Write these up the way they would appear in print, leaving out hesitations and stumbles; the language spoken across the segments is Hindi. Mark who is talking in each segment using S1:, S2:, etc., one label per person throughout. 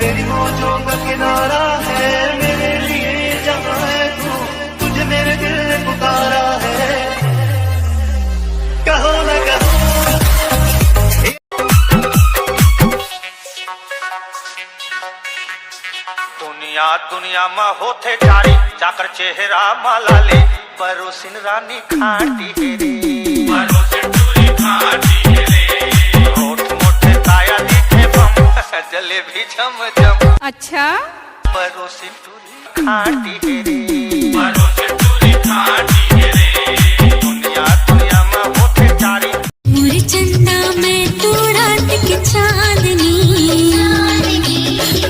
S1: मेरी मौजों का किनारा है मेरे लिए जहाँ है तू तुझे मेरे दिल ने पुकारा है कहो ना कहो दुनिया दुनिया में होते जारी जाकर चेहरा मालाले परोसिन रानी खाटी हेरे परोसिन टूरी खाटी हेरे होठ मोटे ताया दिखे बम जलेबी झम झम
S2: अच्छा
S1: परोसिन टूरी खाटी हेरे परोसिन टूरी खाटी हेरे दुनिया दुनिया में होते जारी
S3: मुझे चंदा में तू रात की चांदनी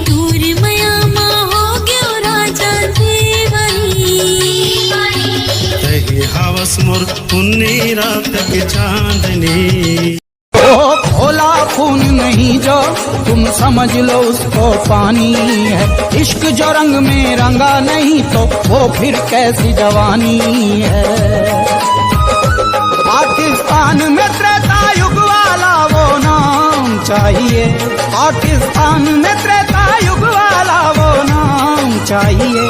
S3: दूर मयामा हो गयो राजा जीवनी
S4: हवस मुर पुन्नी रात की चांदनी
S5: भोला खून नहीं जो तुम समझ लो उसको पानी है इश्क जो रंग में रंगा नहीं तो वो फिर कैसी जवानी है पाकिस्तान में त्रेता युग वाला वो नाम चाहिए पाकिस्तान में त्रेता युग वाला वो नाम चाहिए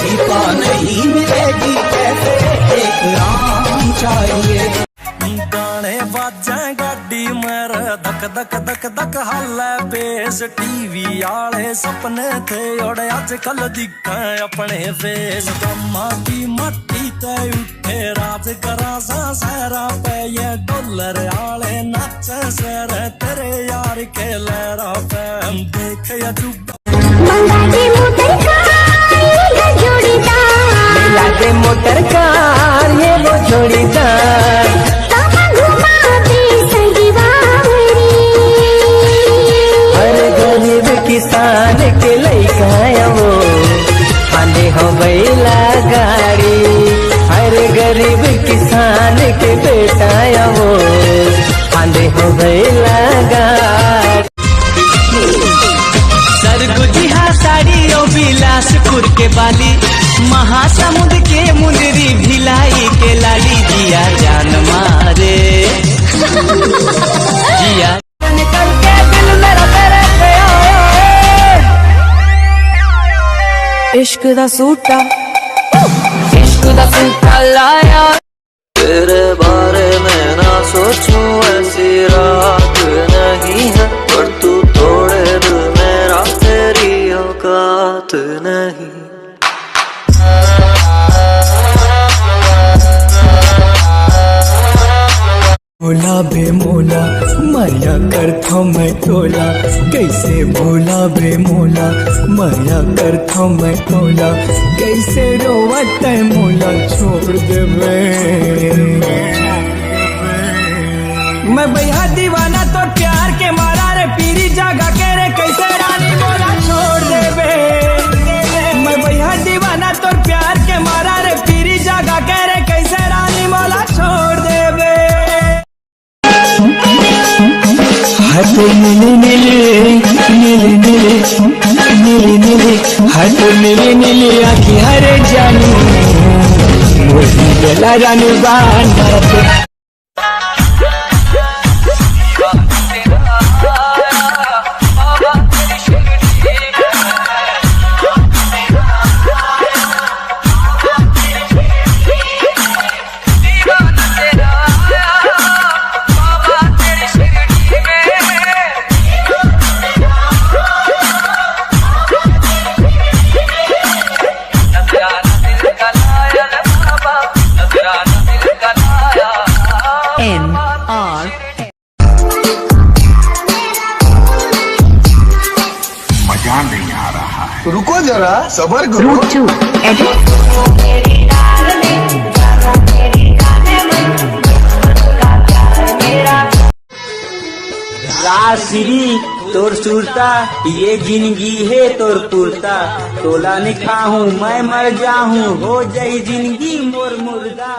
S5: सीता नहीं मिलेगी कैसे एक राम चाहिए
S6: गाने बाजा गाड़ी मेरे धक धक धक धक हाले पेश टीवी आले सपने थे और आजकल दिखा अपने फेस गम्मा की मट्टी ते उठे राज करा सा सहरा पे ये डॉलर आले नाचे सर तेरे यार के लहरा पे हम देख या चुप
S7: मोटर कार ये वो जोड़ीदार किसान के लइका वो आने हो बैला गाड़ी हर गरीब किसान के बेटा वो आने हो बैला गाड़ी सरगुजिहा साड़ी और बिलासपुर के बाली महासमुंद के मुंदरी भिलाई के लाली जिया जान मारे जिया करके दिल मेरा तेरे पे इश्क दा सूटा लाया
S8: तेरे बारे में ना सोचूं ऐसी रात नहीं है पर तू तोड़े दिल मेरा तेरी औकात नहीं
S6: मोला बेमोला माया करता मैं तोला कैसे बोला बेमोला माया करता मैं तोला कैसे रोवत मोला छोड़ देवे मैं भैया दीवाना तो प्यार के मारा रे पीरी जागा के रे कैसे रानी मोला छोड़ देवे मैं भैया दीवाना तो प्यार के मारा रे पीरी जागा के रे कैसे रानी मोला छोड़ देवे हाथ नीले नीले नीले नीले नीले नीले हाथ नीले नीले आखी हरे जानी मोरी बेला रानी बांधा
S9: नहीं आ रहा है रुको जरा सबर करो
S7: राश्री तोर सुरता ये जिंदगी है तोर पुरता तोला निकाहूं मैं मर जाऊं हो जाई जिंदगी मोर मुर्दा।